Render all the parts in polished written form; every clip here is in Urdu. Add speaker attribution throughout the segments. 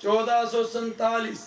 Speaker 1: 1447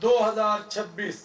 Speaker 1: 2026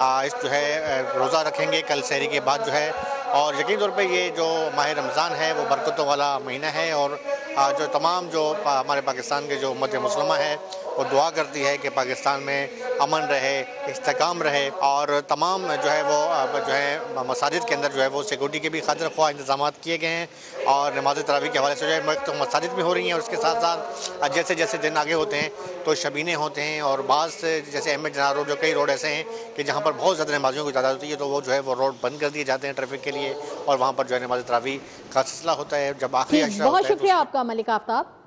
Speaker 2: اس جو ہے روزہ رکھیں گے کل سحری کے بعد جو ہے، اور یقینی طور پہ یہ جو ماہ رمضان ہے وہ برکتوں والا مہینہ ہے، اور جو تمام جو ہمارے پاکستان کے جو امت مسلمہ ہے وہ دعا کرتی ہے کہ پاکستان میں امن رہے، استحکام رہے، اور تمام جو ہے وہ جو ہے مساجد کے اندر جو ہے وہ سیکورٹی کے بھی خاطر خواہ انتظامات کیے گئے ہیں، اور نماز تراویح کے حوالے سے جو ہے تو مساجد میں ہو رہی ہیں، اور اس کے ساتھ ساتھ جیسے جیسے دن آگے ہوتے ہیں تو شبینے ہوتے ہیں، اور بعض جیسے احمد جناح روڈ جو کئی روڈ ایسے ہیں کہ جہاں پر بہت زیادہ نمازیوں کی تعداد ہوتی ہے تو وہ جو ہے وہ روڈ بند کر دیے جاتے ہیں ٹریفک کے لیے، اور وہاں پر جو ہے نماز تراویح کا سلسلہ ہوتا ہے۔ جب آخری عشرہ
Speaker 3: بہت
Speaker 2: ہوتا ہے
Speaker 3: شکریہ آپ کا ملک آفتاب۔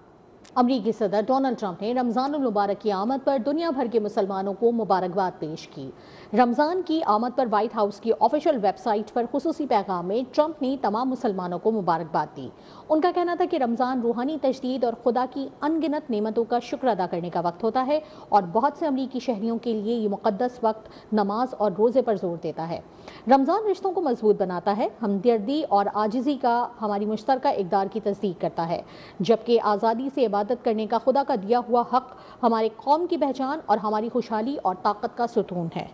Speaker 3: امریکی صدر ڈونلڈ ٹرمپ نے رمضان المبارک کی آمد پر دنیا بھر کے مسلمانوں کو مبارکباد پیش کی۔ رمضان کی آمد پر وائٹ ہاؤس کی آفیشل ویب سائٹ پر خصوصی پیغام میں ٹرمپ نے تمام مسلمانوں کو مبارکباد دی۔ ان کا کہنا تھا کہ رمضان روحانی تجدید اور خدا کی ان گنت نعمتوں کا شکر ادا کرنے کا وقت ہوتا ہے، اور بہت سے امریکی شہریوں کے لیے یہ مقدس وقت نماز اور روزے پر زور دیتا ہے۔ رمضان رشتوں کو مضبوط بناتا ہے، ہمدردی اور عاجزی کا ہماری مشترکہ اقدار کی تصدیق کرتا ہے، جبکہ آزادی سے عبادت کرنے کا خدا کا دیا ہوا حق ہمارے قوم کی پہچان اور ہماری خوشحالی اور طاقت کا ستون ہے۔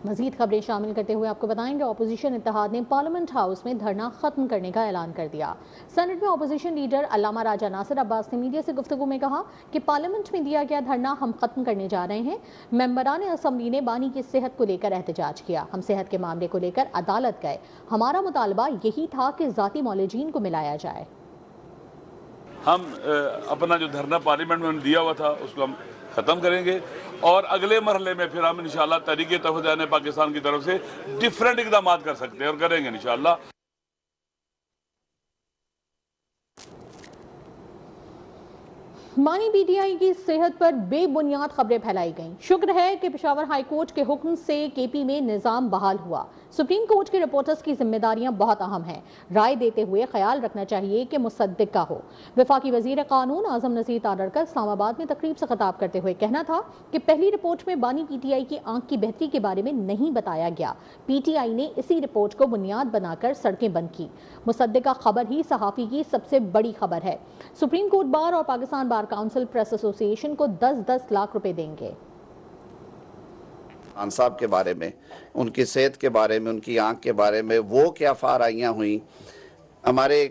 Speaker 3: مزید خبریں شامل کرتے ہوئے آپ کو بتائیں گے اپوزیشن اتحاد نے پارلیمنٹ ہاؤس میں دھرنا ختم کرنے کا اعلان کر دیا۔ سینٹ میں اپوزیشن لیڈر علامہ راجہ ناصر عباس نے میڈیا سے گفتگو میں کہا کہ پارلیمنٹ میں دیا گیا دھرنا ہم ختم کرنے جا رہے ہیں۔ ممبران اسمبلی نے بانی کی صحت کو لے کر احتجاج کیا، ہم صحت کے معاملے کو لے کر عدالت گئے، ہمارا مطالبہ یہی تھا کہ ذاتی معالجین کو ملایا جائے۔
Speaker 4: ہم اپنا جو دھرنا پارلیمنٹ میں دیا ہوا تھا اس کو ہم ختم کریں گے، اور اگلے مرحلے میں پھر ہم انشاءاللہ تحریک تحفظ پاکستان کی طرف سے ڈیفرنٹ اقدامات کر سکتے ہیں اور کریں گے انشاءاللہ۔
Speaker 3: بانی پی ٹی آئی کی صحت پر بے بنیاد خبریں پھیلائی گئیں۔ شکر ہے کہ پشاور ہائی کورٹ کے حکم سے کے پی میں نظام بحال ہوا۔ سپریم کورٹ کے رپورٹرز کی ذمہ داریاں بہت اہم ہیں، رائے دیتے ہوئے خیال رکھنا چاہیے کہ مصدق کا ہو۔ وفاقی وزیر قانون اعظم نذیر تارڑکر اسلام آباد میں تقریب سے خطاب کرتے ہوئے کہنا تھا کہ پہلی رپورٹ میں بانی پی ٹی آئی کی آنکھ کی بہتری کے بارے میں نہیں بتایا گیا، پی ٹی آئی نے اسی رپورٹ کو بنیاد بنا کر سڑکیں بند کی۔ مصدقہ خبر ہی صحافی کی سب سے بڑی خبر ہے۔ سپریم کورٹ بار اور پاکستان بار کونسل پریس ایسوسی ایشن کو 10 لاکھ روپے دیں گے۔
Speaker 5: خان صاحب کے بارے میں، ان کی صحت کے بارے میں، ان کی آنکھ کے بارے میں وہ کیا فارائیاں ہوئیں، ہمارے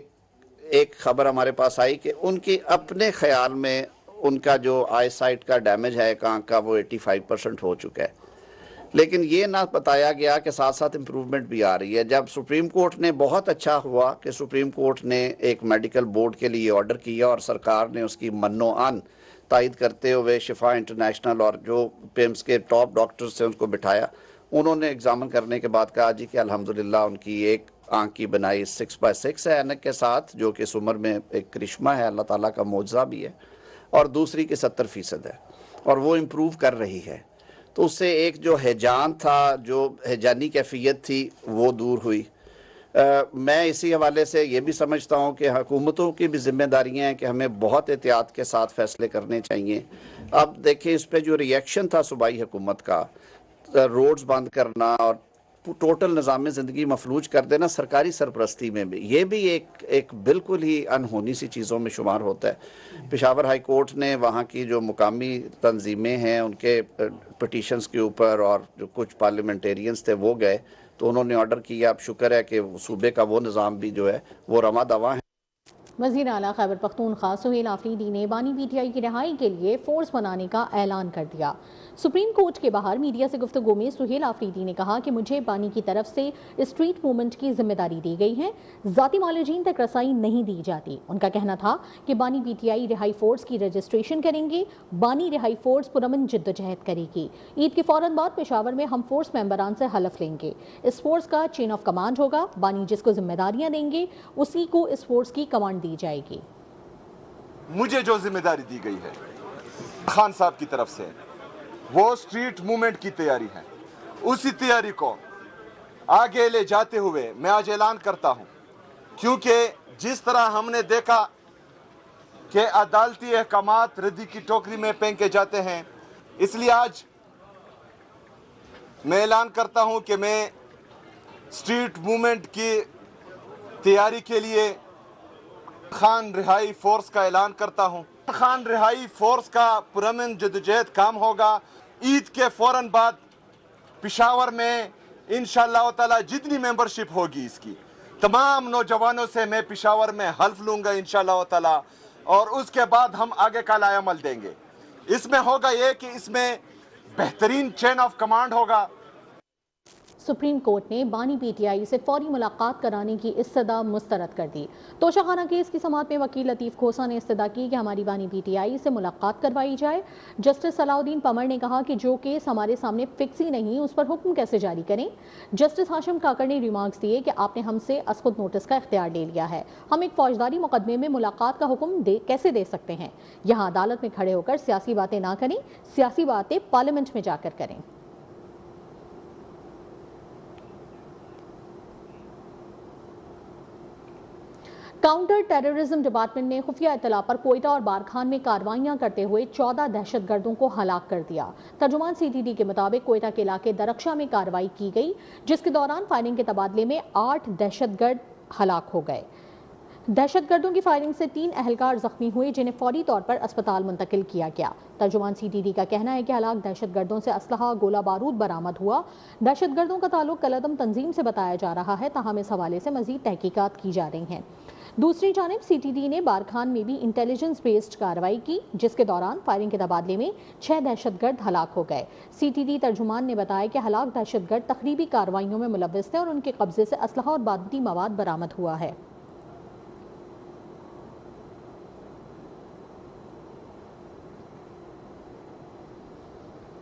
Speaker 5: ایک خبر ہمارے پاس آئی کہ ان کی اپنے خیال میں ان کا جو آئی سائٹ کا ڈیمیج ہے ایک آنکھ کا وہ 85% ہو چکا ہے، لیکن یہ نہ بتایا گیا کہ ساتھ ساتھ امپروومنٹ بھی آ رہی ہے۔ جب سپریم کورٹ نے، بہت اچھا ہوا کہ سپریم کورٹ نے ایک میڈیکل بورڈ کے لیے آرڈر کیا اور سرکار نے اس کی منو عن تائید کرتے ہوئے شفا انٹرنیشنل اور جو پیمز کے ٹاپ ڈاکٹرز تھے ان کو بٹھایا، انہوں نے ایگزامن کرنے کے بعد کہا جی کہ الحمدللہ ان کی ایک آنکھ کی بنائی 6/6 ہے اینک کے ساتھ، جو کہ اس عمر میں ایک کرشمہ ہے، اللہ تعالیٰ کا معجزہ بھی ہے، اور دوسری کے 70% ہے اور وہ امپروو کر رہی ہے۔ تو اس سے ایک جو ہیجان تھا، جو ہیجانی کیفیت تھی وہ دور ہوئی۔ میں اسی حوالے سے یہ بھی سمجھتا ہوں کہ حکومتوں کی بھی ذمہ داریاں ہیں کہ ہمیں بہت احتیاط کے ساتھ فیصلے کرنے چاہیے۔ اب دیکھیں اس پہ جو ریئیکشن تھا صوبائی حکومت کا، روڈز بند کرنا اور ٹوٹل نظام زندگی مفلوج کر دینا سرکاری سرپرستی میں بھی، یہ بھی ایک بالکل ہی انہونی سی چیزوں میں شمار ہوتا ہے۔ پشاور ہائی کورٹ نے وہاں کی جو مقامی تنظیمیں ہیں ان کے پٹیشنز کے اوپر، اور جو کچھ پارلیمنٹیرینز تھے وہ گئے تو انہوں نے آرڈر کیا۔ اب شکر ہے کہ صوبے کا وہ نظام بھی جو ہے وہ رواں دواں ہے۔
Speaker 3: وزیر اعلیٰ خیبر پختونخوا سہیل آفریدی نے بانی پی ٹی آئی کی رہائی کے لیے فورس بنانے کا اعلان کر دیا۔ سپریم کورٹ کے باہر میڈیا سے گفتگو میں سہیل آفریدی نے کہا کہ مجھے بانی کی طرف سے اسٹریٹ موومنٹ کی ذمہ داری دی گئی ہے، ذاتی معالجین تک رسائی نہیں دی جاتی۔ ان کا کہنا تھا کہ بانی پی ٹی آئی رہائی فورس کی رجسٹریشن کریں گے، بانی رہائی فورس پرامن جدوجہد کرے گی۔ عید کے فوراً بعد پشاور میں ہم فورس ممبران سے حلف لیں گے، اس فورس کا چین آف کمانڈ ہوگا، بانی جس کو ذمہ داریاں دیں گے اسی کو اس فورس کی کمانڈ دی جائے گی۔
Speaker 6: مجھے جو ذمہ داری دی گئی ہے خان صاحب کی طرف سے وہ اسٹریٹ موومنٹ کی تیاری ہے، اسی تیاری کو آگے لے جاتے ہوئے میں آج اعلان کرتا ہوں، کیونکہ جس طرح ہم نے دیکھا کہ عدالتی احکامات ردی کی ٹوکری میں پھینکے جاتے ہیں، اس لیے آج میں اعلان کرتا ہوں کہ میں اسٹریٹ موومنٹ کی تیاری کے لیے خان رہائی فورس کا اعلان کرتا ہوں۔ خان رہائی فورس کا پرامن جدوجہد کام ہوگا. عید کے فوراً بعد پشاور میں انشاءاللہ تعالی جتنی ممبرشپ ہوگی اس کی تمام نوجوانوں سے میں پشاور میں حلف لوں گا انشاءاللہ تعالی, اور اس کے بعد ہم آگے کا لائے عمل دیں گے. اس میں ہوگا یہ کہ اس میں بہترین چین آف کمانڈ ہوگا.
Speaker 3: سپریم کورٹ نے بانی پی ٹی آئی سے فوری ملاقات کرانے کی استدعا مسترد کر دی. توشہ خانہ کیس کی سماعت میں وکیل لطیف کھوسہ نے استدعا کی کہ ہماری بانی پی ٹی آئی سے ملاقات کروائی جائے. جسٹس صلاح الدین پمر نے کہا کہ جو کیس ہمارے سامنے فکس ہی نہیں اس پر حکم کیسے جاری کریں. جسٹس ہاشم کاکڑ نے ریمارکس دیے کہ آپ نے ہم سے از خود نوٹس کا اختیار لے لیا ہے, ہم ایک فوجداری مقدمے میں ملاقات کا حکم کیسے دے سکتے ہیں. یہاں عدالت میں کھڑے ہو کر سیاسی باتیں نہ کریں, سیاسی باتیں پارلیمنٹ میں جا کر کریں. کاؤنٹر ٹیررزم ڈپارٹمنٹ نے خفیہ اطلاع پر کوئٹہ اور بارکھان میں کارروائیاں کرتے ہوئے 14 دہشت گردوں کو ہلاک کر دیا. ترجمان سی ٹی ڈی کے مطابق کوئٹہ کے علاقے درخشاں میں کارروائی کی گئی, جس کے دوران فائرنگ کے تبادلے میں 8 دہشت گرد ہلاک ہو گئے. دہشت گردوں کی فائرنگ سے 3 اہلکار زخمی ہوئے جنہیں فوری طور پر اسپتال منتقل کیا گیا. ترجمان سی ٹی ڈی کا کہنا ہے کہ ہلاک دہشت گردوں سے اسلحہ گولہ بارود برآمد ہوا. دہشت گردوں کا تعلق کالعدم تنظیم سے بتایا جا رہا ہے, تاہم اس حوالے سے مزید تحقیقات کی جا رہی ہیں. دوسری جانب سی ٹی ڈی نے بارکھان میں بھی انٹیلیجنس بیسڈ کارروائی کی, جس کے دوران فائرنگ کے تبادلے میں 6 دہشت گرد ہلاک ہو گئے. سی ٹی ڈی ترجمان نے بتایا کہ ہلاک دہشت گرد تخریبی کارروائیوں میں ملوث تھے اور ان کے قبضے سے اسلحہ اور بارودی مواد برآمد ہوا ہے.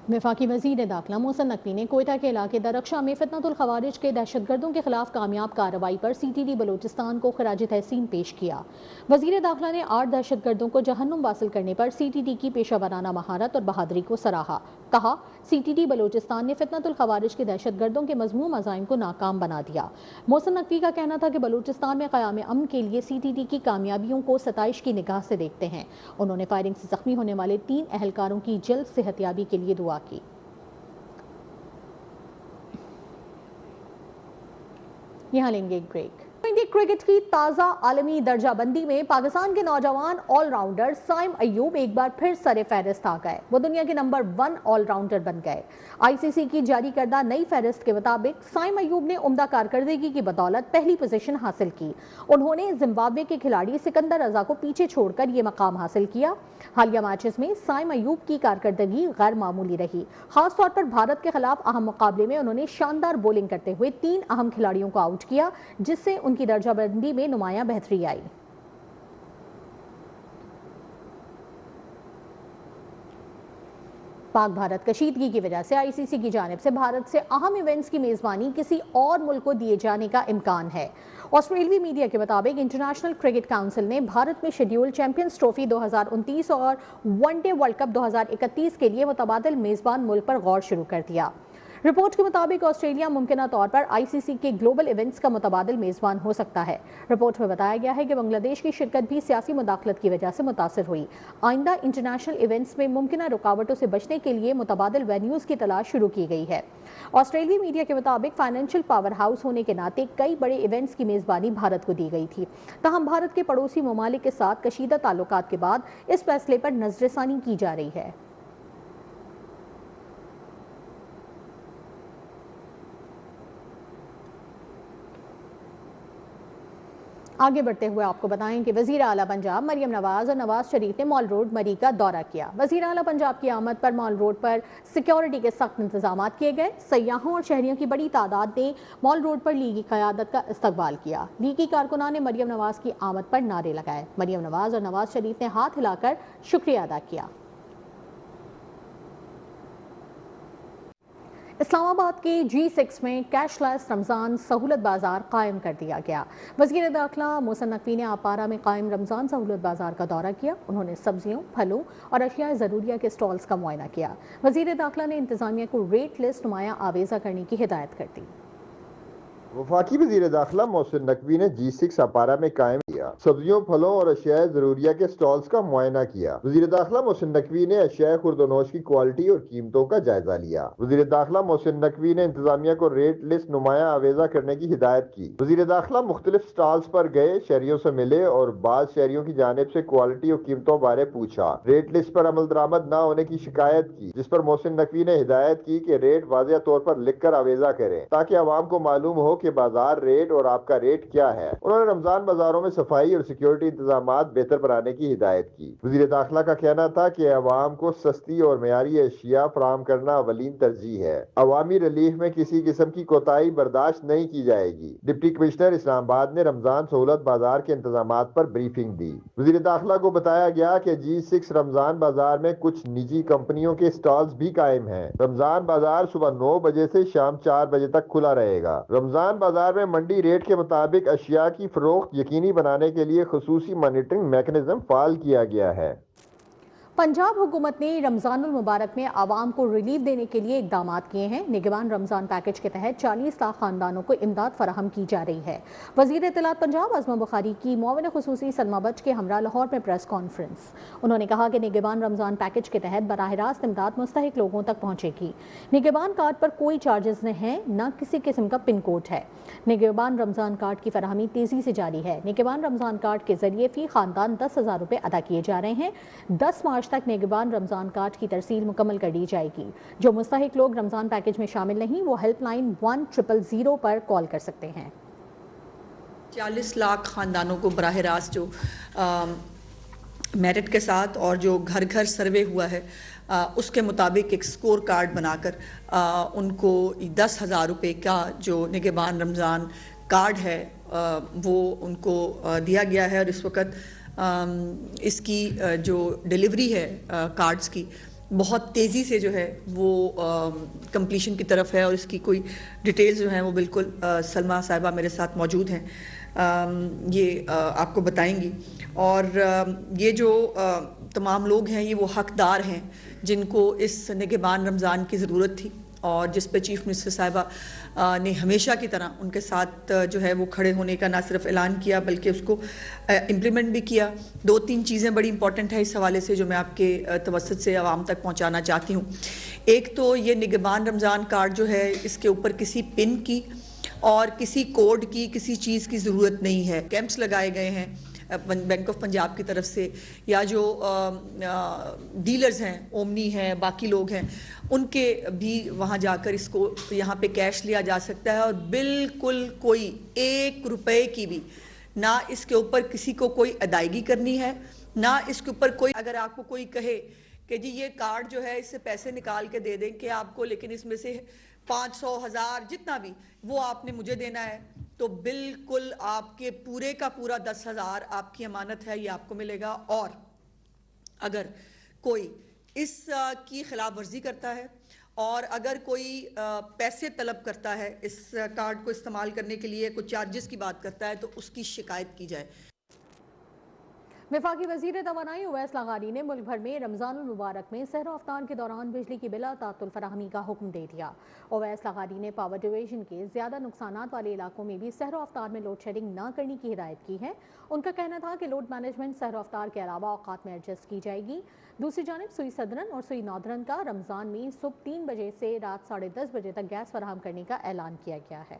Speaker 3: وفاقی وزیر داخلہ محسن نقوی نے کوئٹہ کے علاقے درخشاں میں فتنۃ الخوارج کے دہشت گردوں کے خلاف کامیاب کارروائی پر سی ٹی ڈی بلوچستان کو خراج تحسین پیش کیا. وزیر داخلہ نے 8 دہشت گردوں کو جہنم واصل کرنے پر سی ٹی ڈی کی پیشہ ورانہ مہارت اور بہادری کو سراہا. کہا, سی ٹی ڈی بلوچستان نے فتنۃ الخوارج کے دہشت گردوں کے مذموم عزائم کو ناکام بنا دیا. محسن نقوی کا کہنا تھا کہ بلوچستان میں قیام امن کے لیے سی ٹی ڈی کی کامیابیوں کو ستائش کی نگاہ سے دیکھتے ہیں. انہوں نے فائرنگ سے زخمی ہونے والے 3 اہلکاروں کی جلد صحتیابی کے لیے دعا کی. یہاں لیں گے ایک بریک. انڈیا کرکٹ کی تازہ عالمی درجہ بندی میں پاکستان کے نوجوان آل راؤنڈر سائم ایوب ایک بار پھر سر فہرست آ گئے. وہ دنیا کے نمبر 1 آل راؤنڈر بن گئے. آئی سی سی کی جاری کردہ نئی فہرست کے مطابق سائم ایوب نے عمدہ کارکردگی کی بدولت پہلی پوزیشن حاصل کی. انہوں نے زمبابوے کے کھلاڑی سکندر رضا کو پیچھے چھوڑ کر یہ مقام حاصل کیا. حالیہ میچز میں سائم ایوب کی کارکردگی غیر معمولی رہی. خاص طور پر بھارت کے خلاف اہم مقابلے میں انہوں نے شاندار بولنگ کرتے ہوئے 3 اہم کھلاڑیوں کو آؤٹ کیا, جس سے ان کی درجہ بندی میں نمایاں بہتری آئی. پاک بھارت کشیدگی کی وجہ سے آئی سی سی کی جانب سے بھارت سے اہم ایونٹس کی میزبانی کسی اور ملک کو دیے جانے کا امکان ہے. آسٹریلوی میڈیا کے مطابق انٹرنیشنل کرکٹ کونسل نے بھارت میں شیڈیول چیمپئنز ٹرافی 2029 اور ون ڈے ورلڈ کپ 2031 کے لیے متبادل میزبان ملک پر غور شروع کر دیا. رپورٹ کے مطابق آسٹریلیا ممکنہ طور پر آئی سی سی کے گلوبل ایونٹس کا متبادل میزبان ہو سکتا ہے. رپورٹ میں بتایا گیا ہے کہ بنگلہ دیش کی شرکت بھی سیاسی مداخلت کی وجہ سے متاثر ہوئی. آئندہ انٹرنیشنل ایونٹس میں ممکنہ رکاوٹوں سے بچنے کے لیے متبادل وینیوز کی تلاش شروع کی گئی ہے. آسٹریلوی میڈیا کے مطابق فائنینشیل پاور ہاؤس ہونے کے ناطے کئی بڑے ایونٹس کی میزبانی بھارت کو دی گئی تھی. تاہم بھارت کے پڑوسی ممالک کے ساتھ کشیدہ تعلقات کے بعد اس فیصلے پر نظر ثانی کی جا رہی ہے. آگے بڑھتے ہوئے آپ کو بتائیں کہ وزیر اعلیٰ پنجاب مریم نواز اور نواز شریف نے مال روڈ مری کا دورہ کیا. وزیر اعلیٰ پنجاب کی آمد پر مال روڈ پر سیکیورٹی کے سخت انتظامات کیے گئے. سیاحوں اور شہریوں کی بڑی تعداد نے مال روڈ پر لیگی قیادت کا استقبال کیا. لیگی کارکنان نے مریم نواز کی آمد پر نعرے لگائے. مریم نواز اور نواز شریف نے ہاتھ ہلا کر شکریہ ادا کیا. اسلام آباد کے G6 میں کیش لیس رمضان سہولت بازار قائم کر دیا گیا. وزیر داخلہ محسن نقوی نے آپارہ میں قائم رمضان سہولت بازار کا دورہ کیا. انہوں نے سبزیوں، پھلوں اور اشیاء ضروریہ کے سٹالز کا معائنہ کیا. وزیر داخلہ نے انتظامیہ کو ریٹ لسٹ نمایاں آویزہ کرنے کی ہدایت کر دی.
Speaker 7: وفاقی وزیر داخلہ محسن نقوی نے G6 اپارہ میں قائم کیا سبزیوں پھلوں اور اشیاء ضروریہ کے سٹالز کا معائنہ کیا۔ وزیر داخلہ محسن نقوی نے اشیاء خورد و نوش کی کوالٹی اور قیمتوں کا جائزہ لیا۔ وزیر داخلہ محسن نقوی نے انتظامیہ کو ریٹ لسٹ نمایاں آویزہ کرنے کی ہدایت کی۔ وزیر داخلہ مختلف سٹالز پر گئے، شہریوں سے ملے اور بعض شہریوں کی جانب سے کوالٹی اور قیمتوں بارے پوچھا۔ ریٹ لسٹ پر عمل درآمد نہ ہونے کی شکایت کی، جس پر محسن نقوی نے ہدایت کی کہ ریٹ واضح طور پر لکھ کر آویزہ کریں تاکہ عوام کو معلوم ہو کہ بازار ریٹ اور آپ کا ریٹ کیا ہے۔ انہوں نے رمضان بازاروں میں صفائی اور سیکیورٹی انتظامات بہتر بنانے کی ہدایت کی۔ وزیر داخلہ کا کہنا تھا کہ عوام کو سستی اور معیاری اشیاء فراہم کرنا اولین ترجیح ہے۔ عوامی ریلیف میں کسی قسم کی کوتاہی برداشت نہیں کی جائے گی۔ ڈپٹی کمشنر اسلام آباد نے رمضان سہولت بازار کے انتظامات پر بریفنگ دی۔ وزیر داخلہ کو بتایا گیا کہ G6 رمضان بازار میں کچھ نجی کمپنیوں کے سٹالز بھی قائم ہیں۔ رمضان بازار صبح 9 بجے سے شام 4 بجے تک کھلا رہے گا۔ رمضان بازار میں منڈی ریٹ کے مطابق اشیاء کی فروخت یقینی بنانے کے لیے خصوصی مانیٹرنگ میکانزم فعال کیا گیا ہے۔
Speaker 3: پنجاب حکومت نے رمضان المبارک میں عوام کو ریلیف دینے کے لیے اقدامات کیے ہیں۔ نگہبان رمضان پیکج کے تحت 40 لاکھ خاندانوں کو امداد فراہم کی جا رہی ہے۔ وزیر اطلاعات پنجاب عظمہ بخاری کی معاون خصوصی سلمہ بچ کے ہمراہ لاہور میں پریس کانفرنس۔ انہوں نے کہا کہ نگہبان رمضان پیکج کے تحت براہ راست امداد مستحق لوگوں تک پہنچے گی۔ نگہبان کارڈ پر کوئی چارجز نہیں ہیں، نہ کسی قسم کا پن کوڈ ہے۔ نگہبان رمضان کارڈ کی فراہمی تیزی سے جاری ہے۔ نگہبان رمضان کارڈ کے ذریعے فی خاندان 10,000 روپے ادا کیے جا رہے ہیں۔ 10 مارچ تک نگہبان رمضان کارڈ کی ترسیل مکمل کر دی جائے گی۔ جو مستحق لوگ رمضان پیکج میں شامل نہیں، وہ ہیلپ لائن 1000 پر کال کر سکتے ہیں۔
Speaker 8: 40 لاکھ خاندانوں کو براہ راست جو میرٹ کے ساتھ اور جو گھر گھر سروے ہوا ہے اس کے مطابق ایک سکور کارڈ بنا کر ان کو 10,000 روپے کا جو نگہبان رمضان کارڈ ہے وہ ان کو دیا گیا ہے۔ اور اس وقت اس کی جو ڈیلیوری ہے کارڈز کی بہت تیزی سے جو ہے وہ کمپلیشن کی طرف ہے، اور اس کی کوئی ڈیٹیلز جو ہیں وہ بالکل سلمہ صاحبہ میرے ساتھ موجود ہیں، یہ آپ کو بتائیں گی۔ اور یہ جو تمام لوگ ہیں یہ وہ حقدار ہیں جن کو اس نگہبان رمضان کی ضرورت تھی، اور جس پہ چیف منسٹر صاحبہ نے ہمیشہ کی طرح ان کے ساتھ جو ہے وہ کھڑے ہونے کا نہ صرف اعلان کیا بلکہ اس کو امپلیمنٹ بھی کیا۔ 2-3 چیزیں بڑی امپورٹنٹ ہیں اس حوالے سے جو میں آپ کے توسط سے عوام تک پہنچانا چاہتی ہوں۔ ایک تو یہ نگہبان رمضان کارڈ جو ہے اس کے اوپر کسی پن کی اور کسی کوڈ کی کسی چیز کی ضرورت نہیں ہے۔ کیمپس لگائے گئے ہیں بینک آف پنجاب کی طرف سے، یا جو ڈیلرز ہیں، اومنی ہیں، باقی لوگ ہیں، ان کے بھی وہاں جا کر اس کو یہاں پہ کیش لیا جا سکتا ہے، اور بالکل کوئی 1 روپے کی بھی نہ اس کے اوپر کسی کو کوئی ادائیگی کرنی ہے، نہ اس کے اوپر کوئی، اگر آپ کو کوئی کہے کہ جی یہ کارڈ جو ہے اس سے پیسے نکال کے دے دیں کہ آپ کو، لیکن اس میں سے 500 1000 جتنا بھی وہ آپ نے مجھے دینا ہے، تو بالکل آپ کے پورے کا پورا 10,000 آپ کی امانت ہے، یہ آپ کو ملے گا۔ اور اگر کوئی اس کی خلاف ورزی کرتا ہے اور اگر کوئی پیسے طلب کرتا ہے اس کارڈ کو استعمال کرنے کے لیے، کوئی چارجز کی بات کرتا ہے، تو اس کی شکایت کی جائے۔
Speaker 3: وفاقی وزیر توانائی اویس لاغاری نے ملک بھر میں رمضان المبارک میں سحر و افطار کے دوران بجلی کی بلا تعطل فراہمی کا حکم دے دیا۔ اویس لاغاری نے پاور ڈویژن کے زیادہ نقصانات والے علاقوں میں بھی سحر و افطار میں لوڈ شیڈنگ نہ کرنے کی ہدایت کی ہے۔ ان کا کہنا تھا کہ لوڈ مینجمنٹ سحر و افطار کے علاوہ اوقات میں ایڈجسٹ کی جائے گی۔ دوسری جانب سوئی صدرن اور سوئی نادرن کا رمضان میں صبح 3 بجے سے رات 10:30 بجے تک گیس فراہم کرنے کا اعلان کیا گیا ہے۔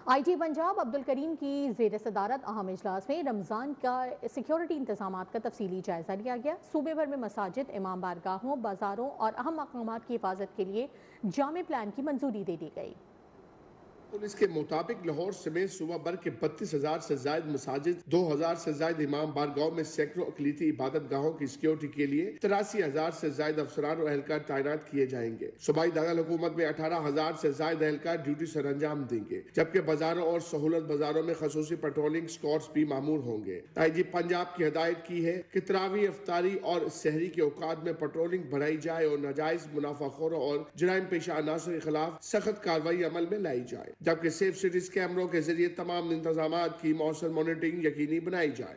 Speaker 3: آئی جی پنجاب عبدالکریم کی زیر صدارت اہم اجلاس میں رمضان کا سیکیورٹی انتظامات کا تفصیلی جائزہ لیا گیا۔ صوبے بھر میں مساجد، امام بارگاہوں، بازاروں اور اہم مقامات کی حفاظت کے لیے جامع پلان کی منظوری دے دی گئی۔
Speaker 9: پولیس کے مطابق لاہور سمیت صوبہ بھر کے 32,000 سے زائد مساجد، 2,000 سے زائد امام بارگاہوں میں سینکڑوں اقلیتی عبادت گاہوں کی سیکیورٹی کے لیے 83,000 سے زائد افسران اور اہلکار تعینات کیے جائیں گے۔ صوبائی دارالحکومت میں 18,000 سے زائد اہلکار ڈیوٹی سر انجام دیں گے، جبکہ بازاروں اور سہولت بازاروں میں خصوصی پیٹرولنگ سکواڈز بھی معمور ہوں گے۔ آئی جی پنجاب کی ہدایت کی ہے کہ تراویح، افطاری اور سحری کے اوقات میں پیٹرولنگ بڑھائی جائے اور ناجائز منافع خوروں اور جرائم پیشہ عناصر کے خلاف سخت کارروائی عمل میں لائی جائے، جبکہ سیف سٹیز کیمروں کے ذریعے تمام انتظامات کی مؤثر مانیٹرنگ یقینی بنائی جائے۔